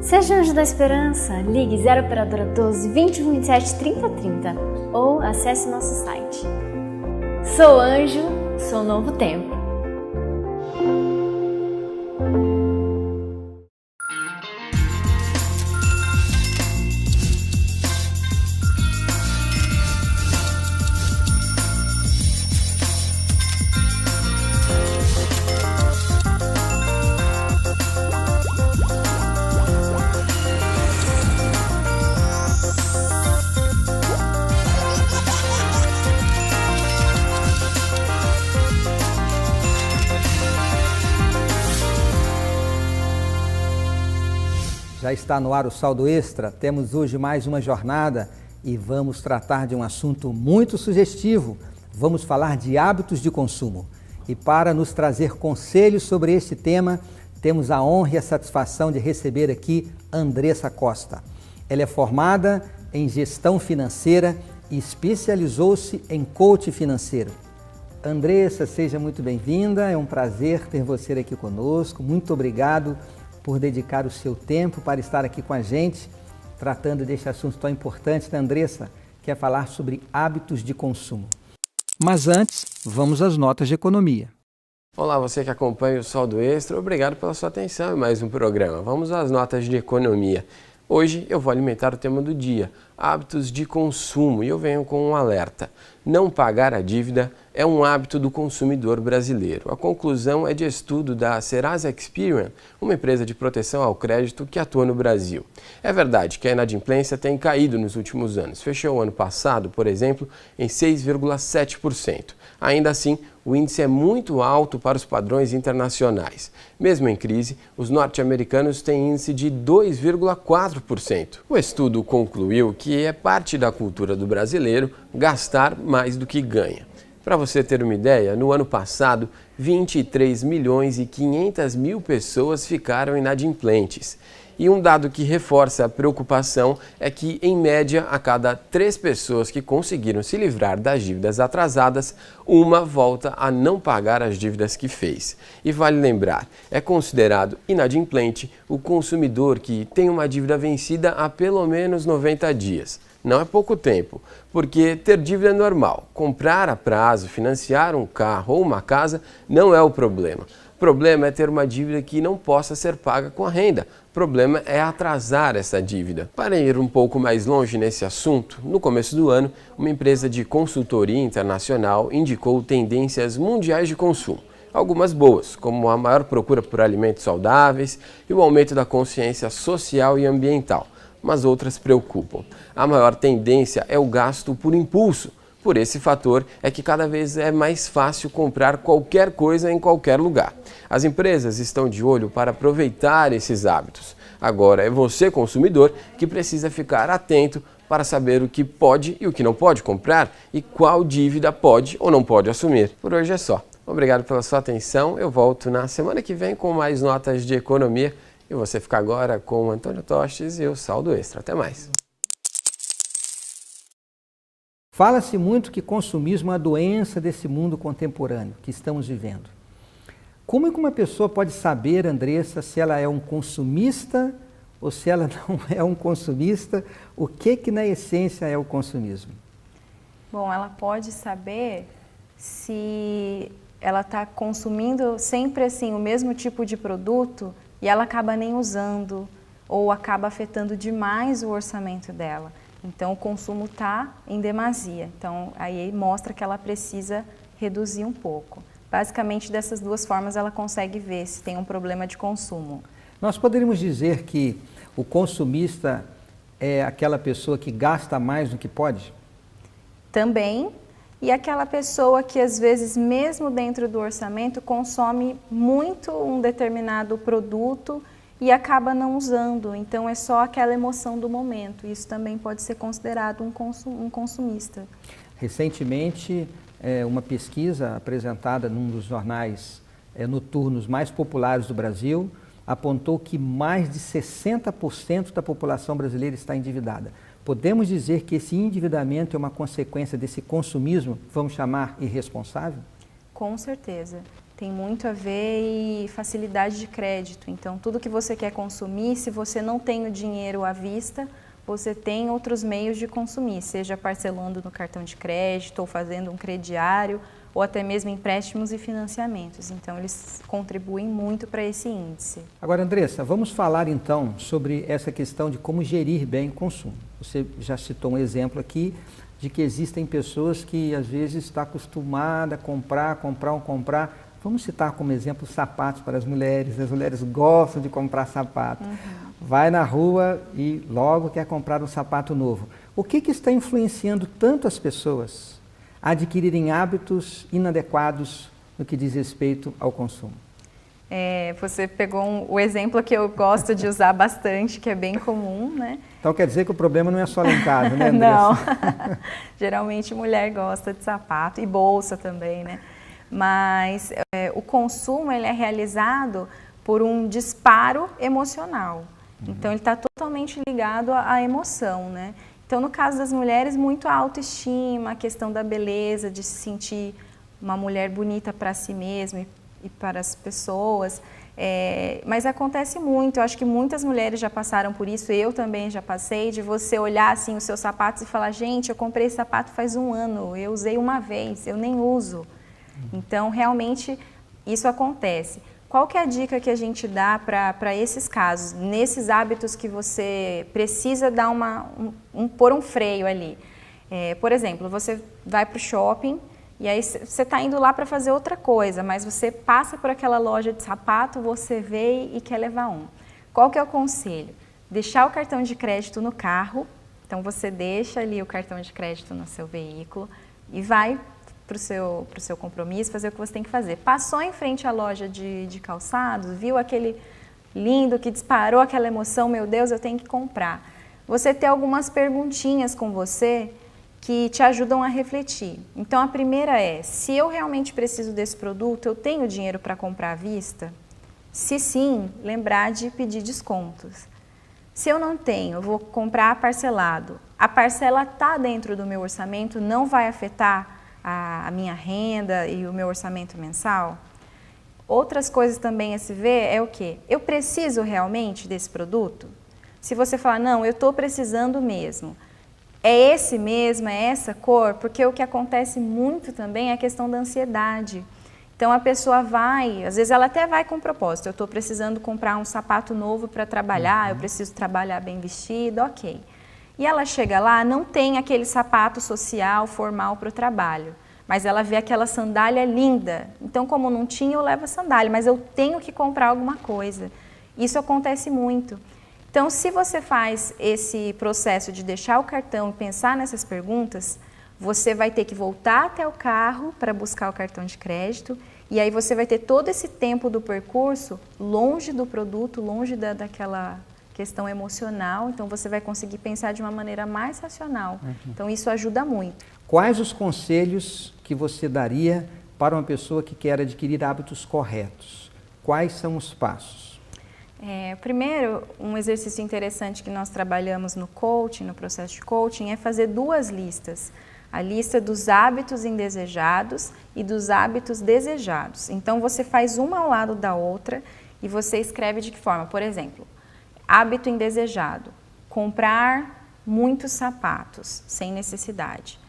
Seja Anjo da Esperança, ligue 0 operadora 12 21 27 30 30 ou acesse nosso site. Sou anjo, sou novo tempo. Já está no ar o Saldo Extra, temos hoje mais uma jornada e vamos tratar de um assunto muito sugestivo. Vamos falar de hábitos de consumo. E para nos trazer conselhos sobre este tema, temos a honra e a satisfação de receber aqui Andressa Costa. Ela é formada em gestão financeira e especializou-se em coach financeiro. Andressa, seja muito bem-vinda, é um prazer ter você aqui conosco. Muito obrigado por dedicar o seu tempo para estar aqui com a gente, tratando deste assunto tão importante, né, Andressa? Quer falar sobre hábitos de consumo. Mas antes, vamos às notas de economia. Olá, você que acompanha o Saldo Extra, obrigado pela sua atenção em mais um programa. Vamos às notas de economia. Hoje eu vou alimentar o tema do dia, hábitos de consumo, e eu venho com um alerta. Não pagar a dívida é um hábito do consumidor brasileiro. A conclusão é de estudo da Serasa Experian, uma empresa de proteção ao crédito que atua no Brasil. É verdade que a inadimplência tem caído nos últimos anos. Fechou o ano passado, por exemplo, em 6,7%. Ainda assim, o índice é muito alto para os padrões internacionais. Mesmo em crise, os norte-americanos têm índice de 2,4%. O estudo concluiu que é parte da cultura do brasileiro gastar mais do que ganha. Para você ter uma ideia, no ano passado, 23 milhões e 500 mil pessoas ficaram inadimplentes. E um dado que reforça a preocupação é que, em média, a cada 3 pessoas que conseguiram se livrar das dívidas atrasadas, uma volta a não pagar as dívidas que fez. E vale lembrar, é considerado inadimplente o consumidor que tem uma dívida vencida há pelo menos 90 dias. Não é pouco tempo, porque ter dívida é normal. Comprar a prazo, financiar um carro ou uma casa não é o problema. O problema é ter uma dívida que não possa ser paga com a renda. O problema é atrasar essa dívida. Para ir um pouco mais longe nesse assunto, no começo do ano, uma empresa de consultoria internacional indicou tendências mundiais de consumo. Algumas boas, como a maior procura por alimentos saudáveis e o aumento da consciência social e ambiental. Mas outras preocupam. A maior tendência é o gasto por impulso. Por esse fator é que cada vez é mais fácil comprar qualquer coisa em qualquer lugar. As empresas estão de olho para aproveitar esses hábitos. Agora é você, consumidor, que precisa ficar atento para saber o que pode e o que não pode comprar e qual dívida pode ou não pode assumir. Por hoje é só. Obrigado pela sua atenção. Eu volto na semana que vem com mais notas de economia. E você fica agora com o Antônio Tostes e o Saldo Extra. Até mais. Fala-se muito que consumismo é a doença desse mundo contemporâneo que estamos vivendo. Como é que uma pessoa pode saber, Andressa, se ela é um consumista ou se ela não é um consumista? O que na essência é o consumismo? Bom, ela pode saber se ela está consumindo sempre assim o mesmo tipo de produto e ela acaba nem usando ou acaba afetando demais o orçamento dela. Então, o consumo está em demasia. Então, aí mostra que ela precisa reduzir um pouco. Basicamente, dessas duas formas, ela consegue ver se tem um problema de consumo. Nós poderíamos dizer que o consumista é aquela pessoa que gasta mais do que pode? Também. E aquela pessoa que, às vezes, mesmo dentro do orçamento, consome muito um determinado produto e acaba não usando. Então, é só aquela emoção do momento. Isso também pode ser considerado um consumista. Recentemente, uma pesquisa apresentada num dos jornais noturnos mais populares do Brasil apontou que mais de 60% da população brasileira está endividada. Podemos dizer que esse endividamento é uma consequência desse consumismo, vamos chamar irresponsável? Com certeza. tem muito a ver e facilidade de crédito. Então, tudo que você quer consumir, se você não tem o dinheiro à vista, você tem outros meios de consumir, seja parcelando no cartão de crédito ou fazendo um crediário, ou até mesmo empréstimos e financiamentos. Então, eles contribuem muito para esse índice. Agora, Andressa, vamos falar então sobre essa questão de como gerir bem o consumo. Você já citou um exemplo aqui de que existem pessoas que às vezes estão acostumadas a comprar. Vamos citar como exemplo sapatos para as mulheres gostam de comprar sapato. Vai na rua e logo quer comprar um sapato novo. O que está influenciando tanto as pessoas a adquirirem hábitos inadequados no que diz respeito ao consumo? Você pegou o exemplo que eu gosto de usar bastante, que é bem comum, né? Então quer dizer que o problema não é só lá em casa, né, Andressa? Não, geralmente mulher gosta de sapato e bolsa também, né? Mas o consumo ele é realizado por um disparo emocional. Então ele está totalmente ligado à emoção, né? Então no caso das mulheres, muito a autoestima, a questão da beleza, de se sentir uma mulher bonita para si mesma e para as pessoas. Mas acontece muito, eu acho que muitas mulheres já passaram por isso, eu também já passei, de você olhar assim os seus sapatos e falar, gente, eu comprei esse sapato faz 1 ano, eu usei uma vez, eu nem uso. Então, realmente, isso acontece. Qual que é a dica que a gente dá para esses casos, nesses hábitos que você precisa dar pôr um freio ali? Por exemplo, você vai para o shopping e aí você está indo lá para fazer outra coisa, mas você passa por aquela loja de sapato, você vê e quer levar um. Qual que é o conselho? Deixar o cartão de crédito no carro, então você deixa ali o cartão de crédito no seu veículo e vai para o seu compromisso, fazer o que você tem que fazer. Passou em frente à loja de calçados, viu aquele lindo que disparou aquela emoção, meu Deus, eu tenho que comprar. Você ter algumas perguntinhas com você que te ajudam a refletir. Então a primeira é, se eu realmente preciso desse produto, eu tenho dinheiro para comprar à vista? Se sim, lembrar de pedir descontos. Se eu não tenho, eu vou comprar parcelado. A parcela está dentro do meu orçamento, não vai afetar a minha renda e o meu orçamento mensal? Outras coisas também a se ver é o quê? Eu preciso realmente desse produto? Se você falar, não, eu estou precisando mesmo, é esse mesmo, é essa cor? Porque o que acontece muito também é a questão da ansiedade. Então a pessoa vai, às vezes ela até vai com propósito, eu estou precisando comprar um sapato novo para trabalhar, eu preciso trabalhar bem vestido, ok. E ela chega lá, não tem aquele sapato social, formal para o trabalho, mas ela vê aquela sandália linda. Então, como não tinha, eu levo a sandália, mas eu tenho que comprar alguma coisa. Isso acontece muito. Então, se você faz esse processo de deixar o cartão e pensar nessas perguntas, você vai ter que voltar até o carro para buscar o cartão de crédito e aí você vai ter todo esse tempo do percurso longe do produto, longe daquela questão emocional, então você vai conseguir pensar de uma maneira mais racional. Então isso ajuda muito. Quais os conselhos que você daria para uma pessoa que quer adquirir hábitos corretos? Quais são os passos? Primeiro, um exercício interessante que nós trabalhamos no coaching, no processo de coaching, é fazer 2 listas. A lista dos hábitos indesejados e dos hábitos desejados. Então você faz uma ao lado da outra e você escreve de que forma? Por exemplo, hábito indesejado, comprar muitos sapatos sem necessidade.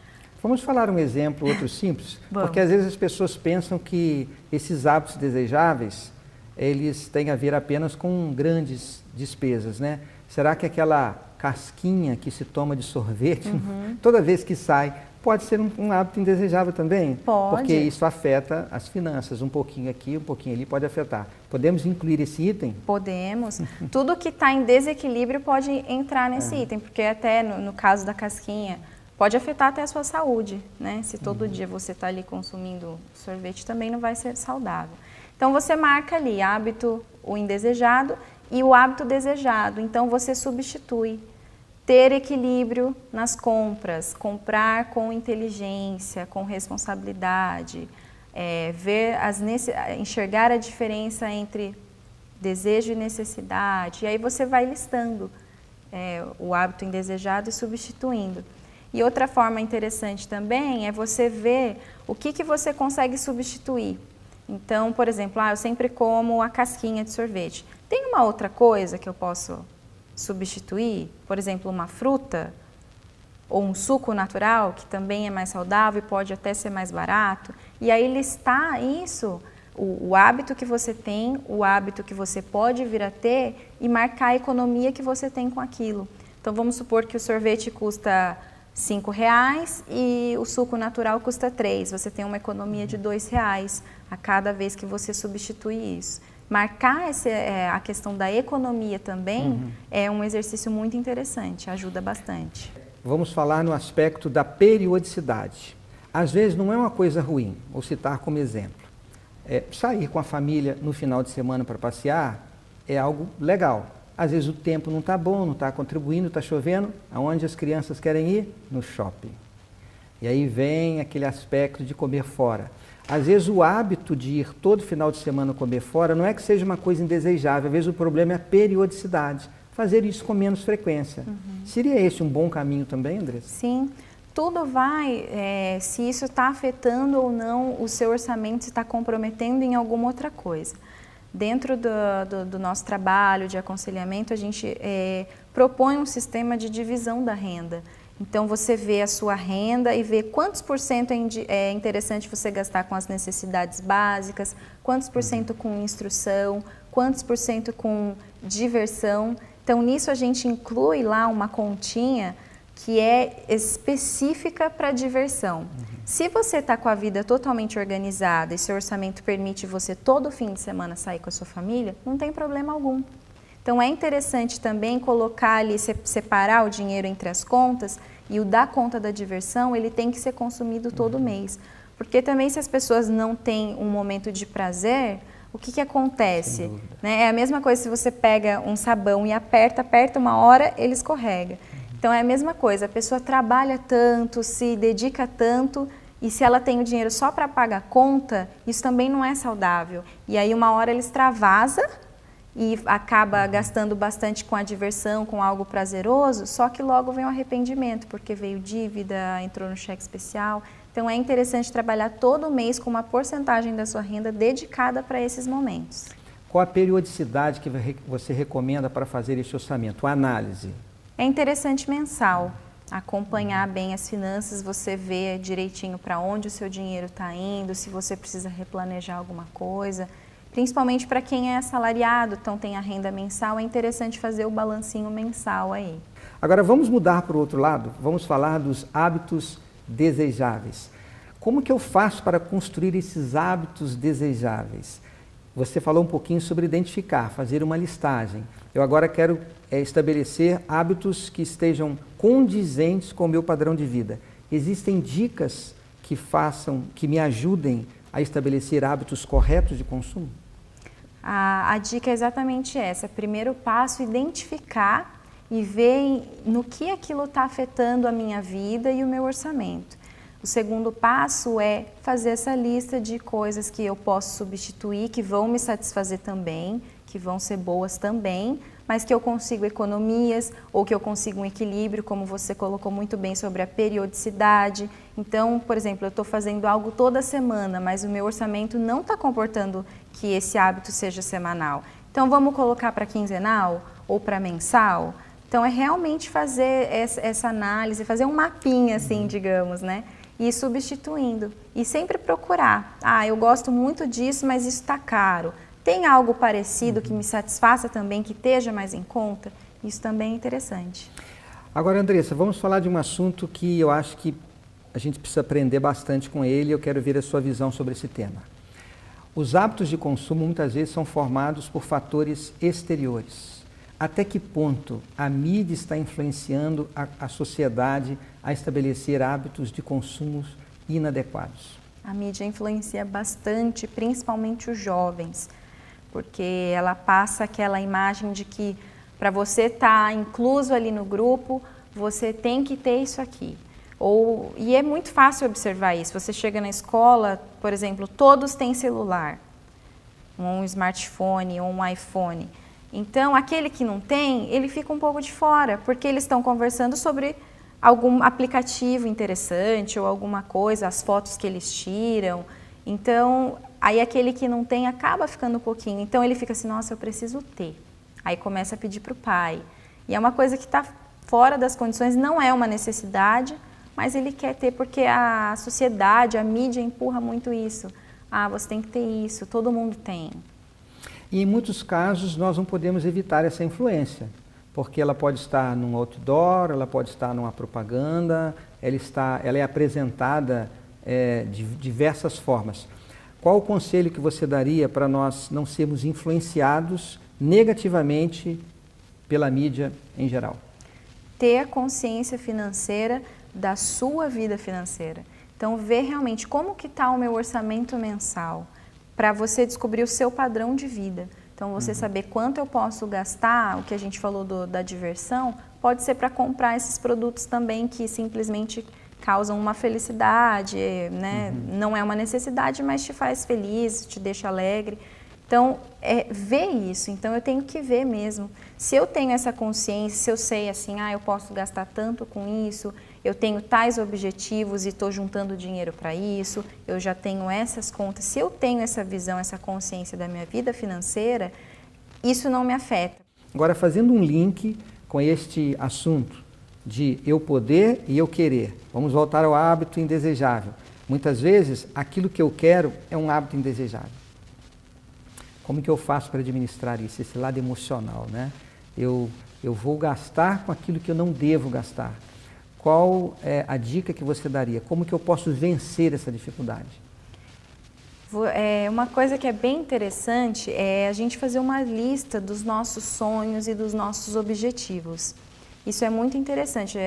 Vamos falar um exemplo, outro simples? Porque às vezes as pessoas pensam que esses hábitos desejáveis, eles têm a ver apenas com grandes despesas, né? Será que aquela casquinha que se toma de sorvete, toda vez que sai, pode ser um hábito indesejável também? Pode. Porque isso afeta as finanças, um pouquinho aqui, um pouquinho ali, pode afetar. Podemos incluir esse item? Podemos. Tudo que está em desequilíbrio pode entrar nesse item, porque até no caso da casquinha, pode afetar até a sua saúde, né? Se todo dia você está ali consumindo sorvete, também não vai ser saudável. Então você marca ali hábito, o indesejado e o hábito desejado. Então você substitui. Ter equilíbrio nas compras, comprar com inteligência, com responsabilidade, enxergar a diferença entre desejo e necessidade. E aí você vai listando o hábito indesejado e substituindo. E outra forma interessante também é você ver o que você consegue substituir. Então, por exemplo, eu sempre como a casquinha de sorvete. Tem uma outra coisa que eu posso substituir? Por exemplo, uma fruta ou um suco natural, que também é mais saudável e pode até ser mais barato. E aí listar isso, o hábito que você tem, o hábito que você pode vir a ter e marcar a economia que você tem com aquilo. Então, vamos supor que o sorvete custa R$5 e o suco natural custa R$3. Você tem uma economia de R$2 a cada vez que você substitui isso. Marcar a questão da economia também é um exercício muito interessante, ajuda bastante. Vamos falar no aspecto da periodicidade. Às vezes não é uma coisa ruim, vou citar como exemplo. Sair com a família no final de semana para passear é algo legal. Às vezes o tempo não está bom, não está contribuindo, está chovendo. Aonde as crianças querem ir? No shopping. E aí vem aquele aspecto de comer fora. Às vezes o hábito de ir todo final de semana comer fora não é que seja uma coisa indesejável, às vezes o problema é a periodicidade. Fazer isso com menos frequência. Seria esse um bom caminho também, Andressa? Sim, tudo vai, se isso está afetando ou não o seu orçamento, se está comprometendo em alguma outra coisa. Dentro do nosso trabalho de aconselhamento, a gente propõe um sistema de divisão da renda. Então, você vê a sua renda e vê quantos por cento é interessante você gastar com as necessidades básicas, quantos por cento com instrução, quantos por cento com diversão. Então, nisso a gente inclui lá uma continha que é específica para diversão. Se você está com a vida totalmente organizada e seu orçamento permite você todo fim de semana sair com a sua família, não tem problema algum. Então é interessante também colocar ali, separar o dinheiro entre as contas e o da conta da diversão, ele tem que ser consumido todo mês. Porque também se as pessoas não têm um momento de prazer, o que acontece? Né? É a mesma coisa se você pega um sabão e aperta uma hora, ele escorrega. Então é a mesma coisa, a pessoa trabalha tanto, se dedica tanto e se ela tem o dinheiro só para pagar a conta, isso também não é saudável. E aí uma hora ele extravasa e acaba gastando bastante com a diversão, com algo prazeroso, só que logo vem o arrependimento, porque veio dívida, entrou no cheque especial. Então é interessante trabalhar todo mês com uma porcentagem da sua renda dedicada para esses momentos. Qual a periodicidade que você recomenda para fazer esse orçamento, a análise? É interessante mensal, acompanhar bem as finanças, você vê direitinho para onde o seu dinheiro está indo, se você precisa replanejar alguma coisa. Principalmente para quem é assalariado, então tem a renda mensal, é interessante fazer o balancinho mensal aí. Agora vamos mudar para o outro lado, vamos falar dos hábitos desejáveis. Como que eu faço para construir esses hábitos desejáveis? Você falou um pouquinho sobre identificar, fazer uma listagem. Eu agora quero estabelecer hábitos que estejam condizentes com o meu padrão de vida. Existem dicas que me ajudem a estabelecer hábitos corretos de consumo? A dica é exatamente essa. Primeiro passo, identificar e ver no que aquilo está afetando a minha vida e o meu orçamento. O segundo passo é fazer essa lista de coisas que eu posso substituir, que vão me satisfazer também, que vão ser boas também, mas que eu consigo economias ou que eu consigo um equilíbrio, como você colocou muito bem sobre a periodicidade. Então, por exemplo, eu estou fazendo algo toda semana, mas o meu orçamento não está comportando que esse hábito seja semanal. Então, vamos colocar para quinzenal ou para mensal? Então, é realmente fazer essa análise, fazer um mapinha, assim, digamos, né? E ir substituindo. E sempre procurar. Eu gosto muito disso, mas isso está caro. Tem algo parecido que me satisfaça também, que esteja mais em conta? Isso também é interessante. Agora, Andressa, vamos falar de um assunto que eu acho que a gente precisa aprender bastante com ele e eu quero ver a sua visão sobre esse tema. Os hábitos de consumo muitas vezes são formados por fatores exteriores. Até que ponto a mídia está influenciando a sociedade a estabelecer hábitos de consumo inadequados? A mídia influencia bastante, principalmente os jovens, porque ela passa aquela imagem de que para você estar incluso ali no grupo, você tem que ter isso aqui. E é muito fácil observar isso. Você chega na escola, por exemplo, todos têm celular, um smartphone ou um iPhone. Então, aquele que não tem, ele fica um pouco de fora, porque eles estão conversando sobre algum aplicativo interessante ou alguma coisa, as fotos que eles tiram. Então, Aí aquele que não tem acaba ficando um pouquinho. Então ele fica assim, nossa, eu preciso ter. Aí começa a pedir para o pai. E é uma coisa que está fora das condições, não é uma necessidade, mas ele quer ter porque a sociedade, a mídia empurra muito isso. Ah, você tem que ter isso, todo mundo tem. E em muitos casos nós não podemos evitar essa influência, porque ela pode estar num outdoor, ela pode estar numa propaganda, ela é apresentada de diversas formas. Qual o conselho que você daria para nós não sermos influenciados negativamente pela mídia em geral? Ter a consciência financeira da sua vida financeira. Então, ver realmente como que está o meu orçamento mensal, para você descobrir o seu padrão de vida. Então, você saber quanto eu posso gastar, o que a gente falou da diversão, pode ser para comprar esses produtos também que simplesmente causam uma felicidade, né? Não é uma necessidade, mas te faz feliz, te deixa alegre. Então, ver isso. Então, eu tenho que ver mesmo. Se eu tenho essa consciência, se eu sei assim, eu posso gastar tanto com isso, eu tenho tais objetivos e estou juntando dinheiro para isso, eu já tenho essas contas. Se eu tenho essa visão, essa consciência da minha vida financeira, isso não me afeta. Agora, fazendo um link com este assunto de eu poder e eu querer, vamos voltar ao hábito indesejável. Muitas vezes, aquilo que eu quero é um hábito indesejável. Como que eu faço para administrar isso? Esse lado emocional, né? Eu vou gastar com aquilo que eu não devo gastar. Qual é a dica que você daria? Como que eu posso vencer essa dificuldade? Uma coisa que é bem interessante é a gente fazer uma lista dos nossos sonhos e dos nossos objetivos. Isso é muito interessante.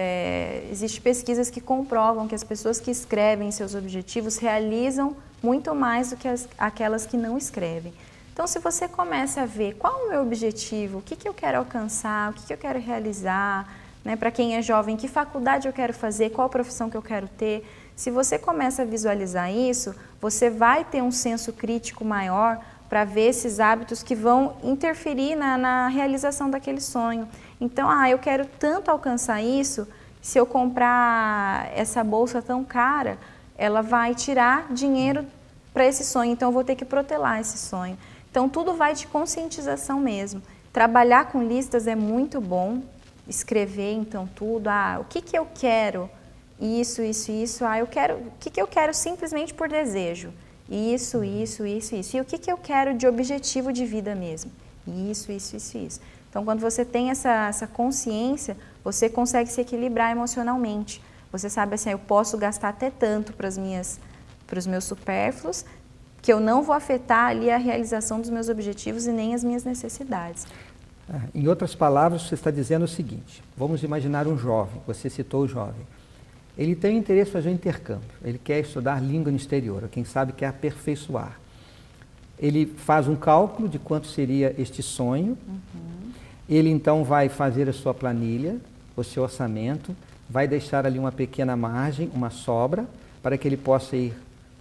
Existem pesquisas que comprovam que as pessoas que escrevem seus objetivos realizam muito mais do que aquelas que não escrevem. Então, se você começa a ver qual é o meu objetivo, o que eu quero alcançar, o que eu quero realizar, né? Para quem é jovem, que faculdade eu quero fazer, qual profissão que eu quero ter. Se você começa a visualizar isso, você vai ter um senso crítico maior para ver esses hábitos que vão interferir na realização daquele sonho. Então, eu quero tanto alcançar isso, se eu comprar essa bolsa tão cara, ela vai tirar dinheiro para esse sonho, então eu vou ter que protelar esse sonho. Então, tudo vai de conscientização mesmo. Trabalhar com listas é muito bom, escrever então tudo, o que eu quero, isso, eu quero, o que eu quero simplesmente por desejo, isso, e o que eu quero de objetivo de vida mesmo, isso. Então, quando você tem essa consciência, você consegue se equilibrar emocionalmente. Você sabe assim, eu posso gastar até tanto para os meus supérfluos, que eu não vou afetar ali a realização dos meus objetivos e nem as minhas necessidades. Em outras palavras, você está dizendo o seguinte, vamos imaginar um jovem, você citou o jovem, ele tem interesse em fazer um intercâmbio, ele quer estudar língua no exterior, ou quem sabe quer aperfeiçoar. Ele faz um cálculo de quanto seria este sonho, ele então vai fazer a sua planilha, o seu orçamento, vai deixar ali uma pequena margem, uma sobra, para que ele possa ir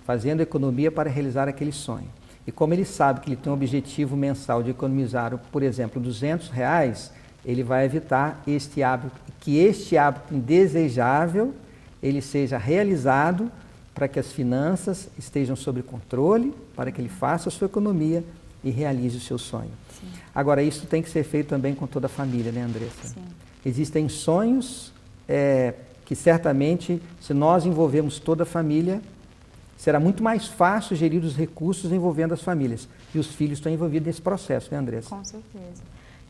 fazendo economia para realizar aquele sonho. E como ele sabe que ele tem um objetivo mensal de economizar, por exemplo, R$200, ele vai evitar este hábito indesejável, ele seja realizado para que as finanças estejam sob controle, para que ele faça a sua economia e realize o seu sonho. Sim. Agora, isso tem que ser feito também com toda a família, né, Andressa? Sim. Existem sonhos que certamente, se nós envolvermos toda a família, será muito mais fácil gerir os recursos envolvendo as famílias. E os filhos estão envolvidos nesse processo, né, Andressa? Com certeza.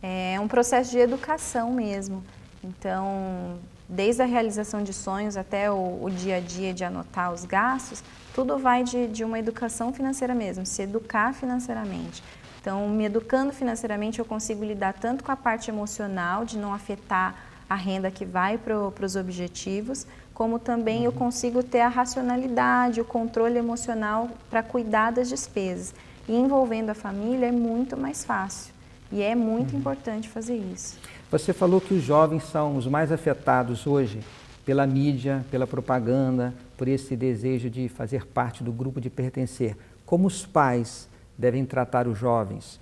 É um processo de educação mesmo. Então, desde a realização de sonhos até o dia a dia de anotar os gastos, tudo vai de uma educação financeira mesmo, se educar financeiramente. Então, me educando financeiramente, eu consigo lidar tanto com a parte emocional, de não afetar a renda que vai para os objetivos, como também eu consigo ter a racionalidade, o controle emocional para cuidar das despesas. E envolvendo a família é muito mais fácil e é muito importante fazer isso. Você falou que os jovens são os mais afetados hoje pela mídia, pela propaganda, por esse desejo de fazer parte do grupo, de pertencer. Como os pais devem tratar os jovens?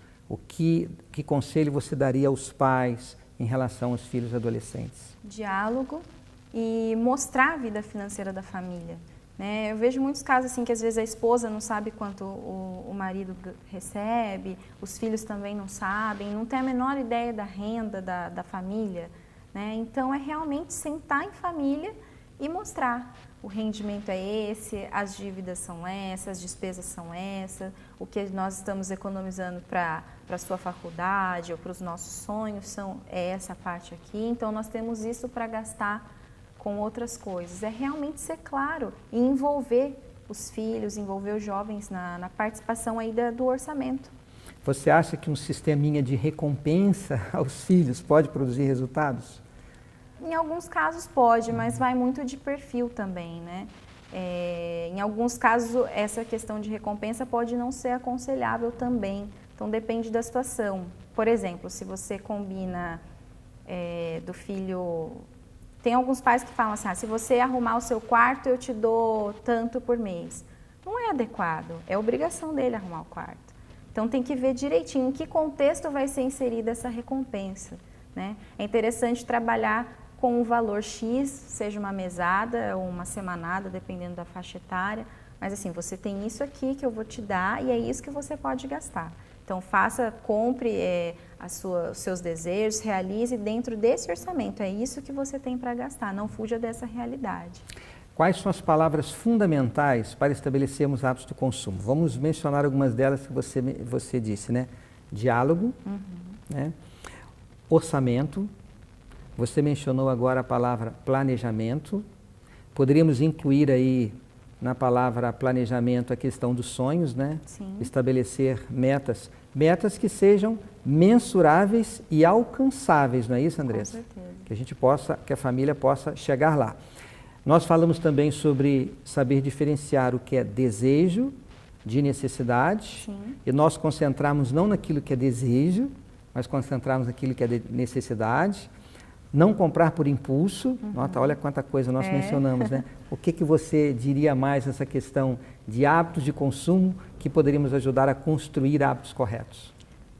Que conselho você daria aos pais em relação aos filhos adolescentes? Diálogo e mostrar a vida financeira da família. né? Eu vejo muitos casos assim que às vezes a esposa não sabe quanto o marido recebe, os filhos também não sabem, não tem a menor ideia da renda da família, né? Então é realmente sentar em família e mostrar. O rendimento é esse, as dívidas são essas, as despesas são essas, o que nós estamos economizando para a sua faculdade ou para os nossos sonhos é essa parte aqui. Então nós temos isso para gastar com outras coisas. É realmente ser claro e envolver os filhos, envolver os jovens na participação aí do orçamento. Você acha que um sisteminha de recompensa aos filhos pode produzir resultados? Em alguns casos pode, mas vai muito de perfil também, né? Em alguns casos, essa questão de recompensa pode não ser aconselhável também. Então, depende da situação. Por exemplo, se você combina do filho... Tem alguns pais que falam assim, se você arrumar o seu quarto, eu te dou tanto por mês. Não é adequado, é obrigação dele arrumar o quarto. Então, tem que ver direitinho em que contexto vai ser inserida essa recompensa, né? É interessante trabalhar com um valor X, seja uma mesada ou uma semanada, dependendo da faixa etária. Mas assim, você tem isso aqui que eu vou te dar e é isso que você pode gastar. Então, compre os seus desejos, realize dentro desse orçamento. É isso que você tem para gastar, não fuja dessa realidade. Quais são as palavras fundamentais para estabelecermos hábitos de consumo? Vamos mencionar algumas delas que você disse, né? Diálogo, né? Orçamento. Você mencionou agora a palavra planejamento. Poderíamos incluir aí na palavra planejamento a questão dos sonhos, né? Sim. Estabelecer metas que sejam mensuráveis e alcançáveis, não é isso, Andressa? Com certeza. Que a família possa chegar lá. Nós falamos também sobre saber diferenciar o que é desejo de necessidade. Sim. E nós concentrarmos não naquilo que é desejo, mas concentrarmos naquilo que é necessidade. Não comprar por impulso. Nota, olha quanta coisa nós mencionamos, né? O que você diria mais nessa questão de hábitos de consumo que poderíamos ajudar a construir hábitos corretos?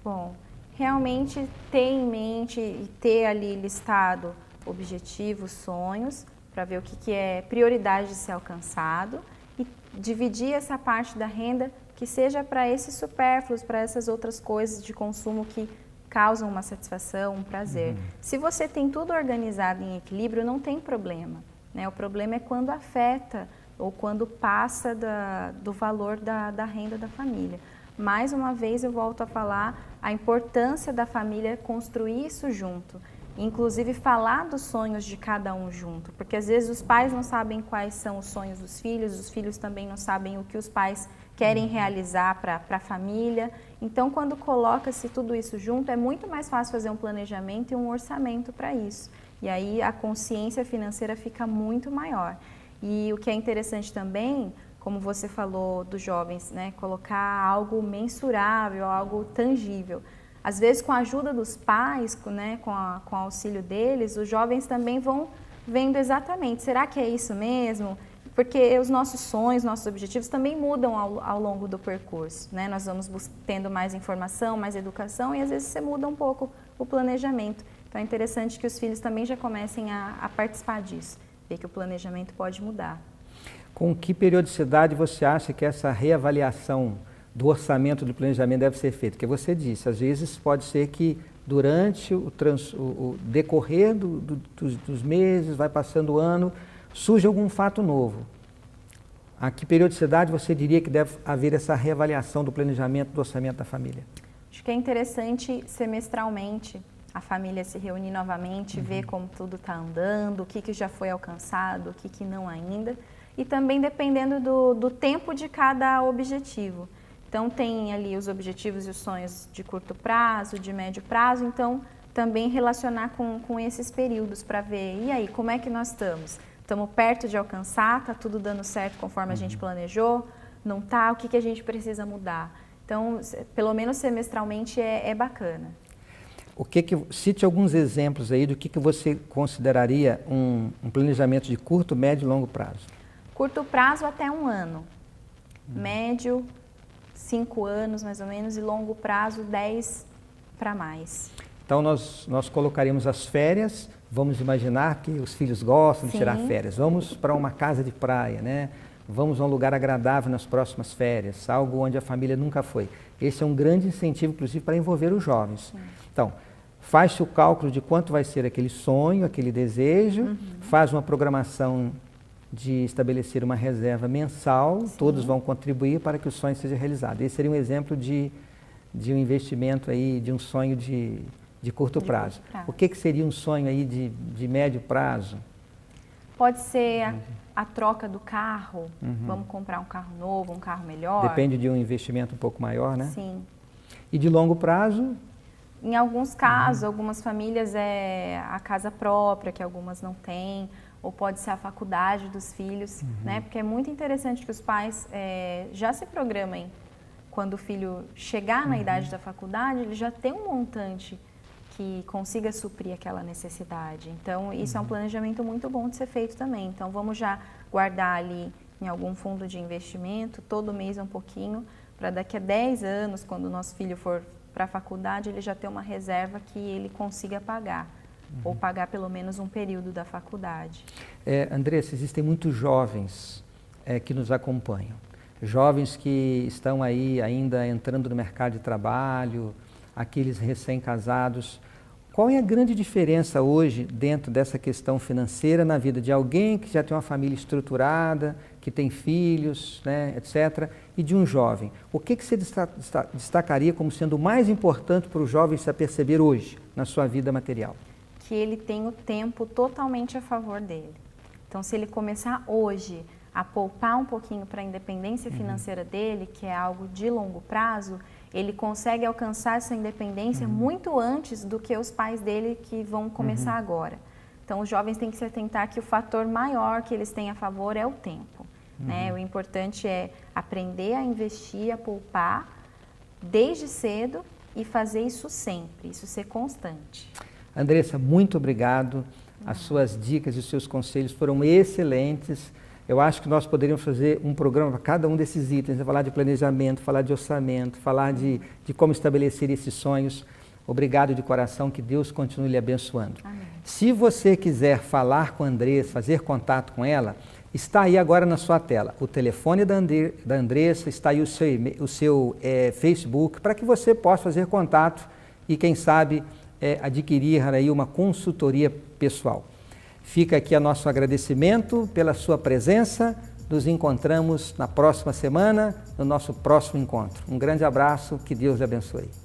Bom, realmente ter em mente e ter ali listado objetivos, sonhos, para ver o que é prioridade de ser alcançado e dividir essa parte da renda que seja para esses supérfluos, para essas outras coisas de consumo que causam uma satisfação, um prazer. Se você tem tudo organizado em equilíbrio, não tem problema, né? O problema é quando afeta ou quando passa do valor da renda da família. Mais uma vez eu volto a falar a importância da família construir isso junto, inclusive falar dos sonhos de cada um junto, porque às vezes os pais não sabem quais são os sonhos dos filhos, os filhos também não sabem o que os pais querem realizar para a família. Então, quando coloca-se tudo isso junto, é muito mais fácil fazer um planejamento e um orçamento para isso. E aí a consciência financeira fica muito maior. E o que é interessante também, como você falou dos jovens, né, colocar algo mensurável, algo tangível. Às vezes, com a ajuda dos pais, né, com o auxílio deles, os jovens também vão vendo exatamente, será que é isso mesmo? Porque os nossos sonhos, nossos objetivos também mudam ao longo do percurso, né? Nós vamos tendo mais informação, mais educação e às vezes você muda um pouco o planejamento. Então é interessante que os filhos também já comecem a participar disso, ver que o planejamento pode mudar. Com que periodicidade você acha que essa reavaliação do orçamento do planejamento deve ser feita? Porque você disse, às vezes pode ser que durante o decorrer dos meses, vai passando o ano, surge algum fato novo. A que periodicidade você diria que deve haver essa reavaliação do planejamento do orçamento da família? Acho que é interessante semestralmente a família se reunir novamente, ver como tudo está andando, o que já foi alcançado, o que não ainda. E também dependendo do tempo de cada objetivo. Então tem ali os objetivos e os sonhos de curto prazo, de médio prazo, então também relacionar com esses períodos para ver, e aí, como é que nós estamos? Estamos perto de alcançar, está tudo dando certo conforme a gente planejou? Não está? O que a gente precisa mudar? Então, pelo menos semestralmente é bacana. Cite alguns exemplos aí do que você consideraria um planejamento de curto, médio e longo prazo. Curto prazo até 1 ano, médio 5 anos mais ou menos e longo prazo 10 para mais. Então nós colocaríamos as férias, vamos imaginar que os filhos gostam de tirar férias, vamos para uma casa de praia, né? vamos a um lugar agradável nas próximas férias, algo onde a família nunca foi. Esse é um grande incentivo, inclusive, para envolver os jovens. Então, faz-se o cálculo de quanto vai ser aquele sonho, aquele desejo, faz uma programação de estabelecer uma reserva mensal, todos vão contribuir para que o sonho seja realizado. Esse seria um exemplo de um investimento aí, de um sonho de curto prazo. O que seria um sonho aí de médio prazo? Pode ser a troca do carro, vamos comprar um carro novo, um carro melhor. Depende de um investimento um pouco maior, né? Sim. E de longo prazo? Em alguns casos, algumas famílias é a casa própria, que algumas não têm, ou pode ser a faculdade dos filhos, né? Porque é muito interessante que os pais já se programem. Quando o filho chegar na idade da faculdade, ele já tem um montante que consiga suprir aquela necessidade. Então, isso é um planejamento muito bom de ser feito também. Então, vamos já guardar ali em algum fundo de investimento, todo mês um pouquinho, para daqui a 10 anos, quando o nosso filho for para a faculdade, ele já ter uma reserva que ele consiga pagar, ou pagar pelo menos um período da faculdade. Andressa, existem muitos jovens que nos acompanham. Jovens que estão aí ainda entrando no mercado de trabalho, aqueles recém-casados. Qual é a grande diferença hoje dentro dessa questão financeira na vida de alguém que já tem uma família estruturada, que tem filhos, né, etc., e de um jovem? O que você destacaria como sendo o mais importante para o jovem se aperceber hoje na sua vida material? Que ele tem o tempo totalmente a favor dele. Então, se ele começar hoje a poupar um pouquinho para a independência financeira dele, que é algo de longo prazo, ele consegue alcançar essa independência muito antes do que os pais dele que vão começar agora. Então, os jovens têm que se atentar que o fator maior que eles têm a favor é o tempo. Né? O importante é aprender a investir, a poupar desde cedo e fazer isso sempre, isso ser constante. Andressa, muito obrigado. As suas dicas e os seus conselhos foram excelentes. Eu acho que nós poderíamos fazer um programa para cada um desses itens, falar de planejamento, falar de orçamento, falar de como estabelecer esses sonhos. Obrigado de coração, que Deus continue lhe abençoando. Amém. Se você quiser falar com a Andressa, fazer contato com ela, está aí agora na sua tela o telefone da Andressa, está aí o seu Facebook, para que você possa fazer contato e, quem sabe, adquirir aí uma consultoria pessoal. Fica aqui o nosso agradecimento pela sua presença. Nos encontramos na próxima semana, no nosso próximo encontro. Um grande abraço, que Deus lhe abençoe.